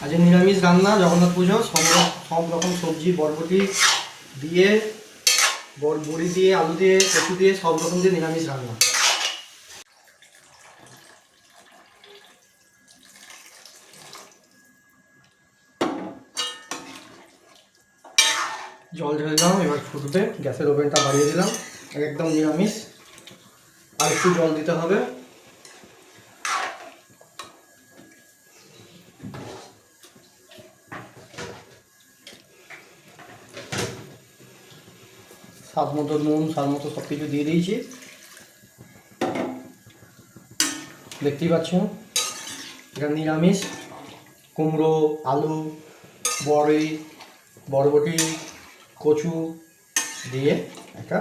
আজ নিরামিষ রান্না, জগন্নাথ পুজো, সব রকম সবজি বরবটি দিয়ে, বড়ি দিয়ে, আলু দিয়ে, কচু দিয়ে, সব রকম দিয়ে নিরামিষ রান্না। জল ঢেলে দিলাম, এবার ফুটবে। গ্যাসের ওভেনটা বাড়িয়ে দিলাম। একদম নিরামিষ, আর একটু জল দিতে হবে। স্বাদ মতো নুন, স্বাদ মতো সব কিছু দিয়ে দিয়েছি। দেখতেই পাচ্ছ, এটা নিরামিষ। কুমড়ো, আলু, বরবটি, কচু দিয়ে একটা